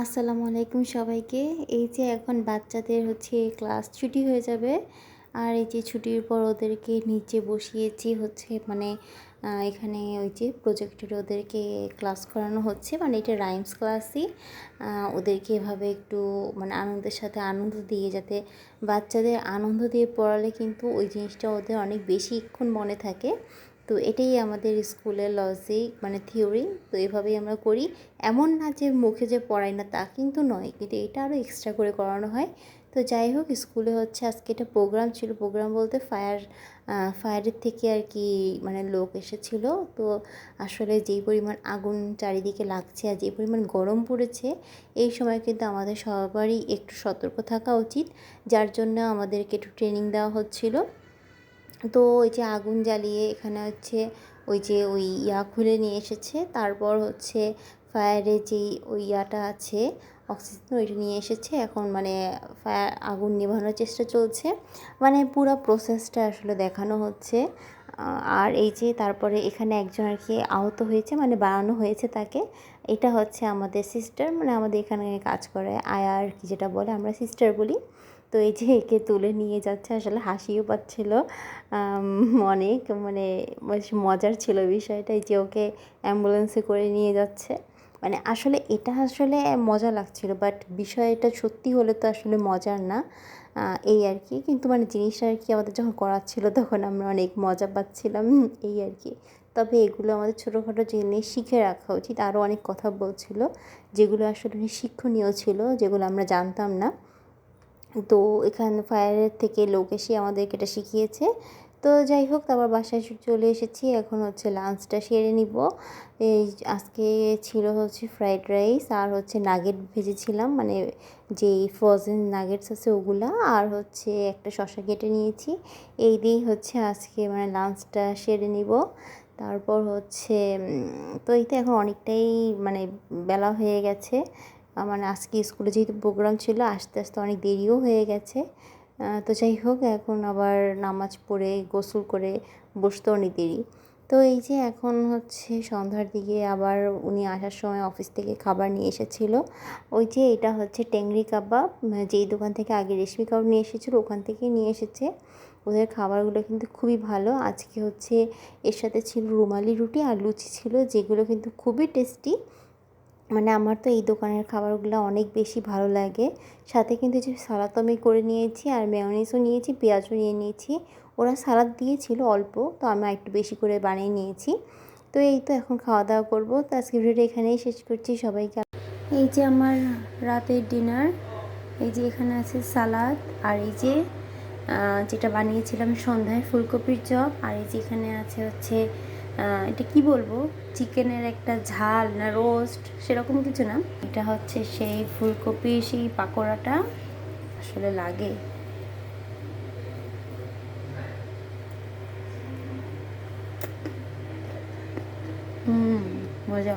আসসালামু আলাইকুম সবাইকে। এই যে এখন বাচ্চাদের ক্লাস ছুটি হয়ে যাবে। আর এই যে ছুটির পর ওদেরকে নিচে বসিয়েছি এখানে ওই যে প্রজেক্টরে ওদেরকে ক্লাস করানো হচ্ছে। মানে এটা রাইমস ক্লাসই। ওদেরকে এভাবে একটু আনন্দের সাথে আনন্দ দিয়ে, যাতে বাচ্চাদের আনন্দ দিয়ে পড়ালে কিন্তু ওই জিনিসটা ওদের অনেক বেশিক্ষণ মনে থাকে। তো এটাই আমাদের স্কুলের লজিক, থিওরি। তো এভাবেই আমরা করি। এমন না যে মুখে যে পড়াই না তা কিন্তু নয়, কিন্তু এটা আরও এক্সট্রা করে করানো হয়। তো যাই হোক, স্কুলে আজকে একটা প্রোগ্রাম ছিল। প্রোগ্রাম বলতে ফায়ারের থেকে আর কি লোক এসেছিল। তো আসলে যেই পরিমাণ আগুন চারিদিকে লাগছে আর যেই পরিমাণ গরম পড়েছে, এই সময় কিন্তু আমাদের সবারই একটু সতর্ক থাকা উচিত, যার জন্য আমাদেরকে একটু ট্রেনিং দেওয়া হচ্ছিল। তো ওই যে আগুন জ্বালিয়ে এখানে ওই ইয়া খুলে নিয়ে এসেছে। তারপর ফায়ারে যেই ওই ইয়াটা আছে, অক্সিজেন, ওইটা নিয়ে এসেছে। এখন ফায়ার আগুন নেভানোর চেষ্টা চলছে। পুরো প্রসেসটা আসলে দেখানো হচ্ছে। আর এই যে তারপরে এখানে একজন আর কি আহত হয়েছে, বানানো হয়েছে তাকে। এটা আমাদের সিস্টার, আমাদের এখানে কাজ করে আয়া আর কি, যেটা বলে আমরা সিস্টার বলি। তো এই যে একে তুলে নিয়ে যাচ্ছে, আসলে হাসিও পাচ্ছিল অনেক, বেশ মজার ছিল বিষয়টা। এই যে ওকে অ্যাম্বুলেন্সে করে নিয়ে যাচ্ছে, আসলে এটা আসলে মজা লাগছিল, বাট বিষয়টা সত্যি হলে তো আসলে মজার না। এই আর কি। কিন্তু জিনিসটা আর কি আমাদের যখন করাচ্ছিল তখন আমরা অনেক মজা পাচ্ছিলাম, এই আর কি। তবে এগুলো আমাদের ছোটোখাটো জিনিস শিখে রাখা উচিত। আরও অনেক কথা বলছিল যেগুলো আসলে শিক্ষণীয় ছিল, যেগুলো আমরা জানতাম না। তো এখানে ফায়ারের থেকে লোক এসে আমাদেরকে এটা শিখিয়েছে। তো যাই হোক, তারপর বাসায় চলে এসেছি। এখন লাঞ্চটা সেরে নিব। এই আজকে ছিল ফ্রাইড রাইস আর নাগেট ভেজেছিলাম, যেই ফ্রোজেন নাগেটস আছে ওগুলা, আর একটা শসা কেটে নিয়েছি। এই দিয়েই আজকে লাঞ্চটা সেরে নিব। তারপর তো এই তো এখন অনেকটাই বেলা হয়ে গেছে। আজকে স্কুলে যেহেতু প্রোগ্রাম ছিল, আস্তে আস্তে অনেক দেরিও হয়ে গেছে। তো যাই হোক, এখন আবার নামাজ পড়ে গোসল করে বসতে অনেক দেরি। তো এই যে এখন সন্ধ্যার দিকে আবার উনি আসার সময় অফিস থেকে খাবার নিয়ে এসেছিল। ওই যে এটা টেংরি কাবাব, যেই দোকান থেকে আগে রেশমি কাবাব নিয়ে এসেছিলো ওখান থেকেই নিয়ে এসেছে। ওদের খাবারগুলো কিন্তু খুবই ভালো। আজকে এর সাথে ছিল রুমালি রুটি আর লুচি ছিল, যেগুলো কিন্তু খুবই টেস্টি। আমার তো এই দোকানের খাবারগুলো অনেক বেশি ভালো লাগে। সাথে কিন্তু যে সালাদ আমি করে নিয়েছি, আর মেয়োনিজও নিয়েছি, পেঁয়াজও নিয়ে নিয়েছি। ওরা সালাদ দিয়েছিল অল্প, তো আমি একটু বেশি করে বানিয়ে নিয়েছি। তো এই তো এখন খাওয়া দাওয়া করবো। তো আজকে ভিডিওটা এখানেই শেষ করছি। সবাইকে এই যে আমার রাতের ডিনার। এই যে এখানে আছে সালাদ, আর এই যে যেটা বানিয়েছিলাম সন্ধ্যায়, ফুলকপির চপ। আর এই যে এখানে আছে এটা কি বলবো, চিকেনের একটা ঝাল না রোস্ট সেরকম কিছু না, এটা সেই ফুলকপির সেই পাকোড়াটা আসলে লাগে। মজা।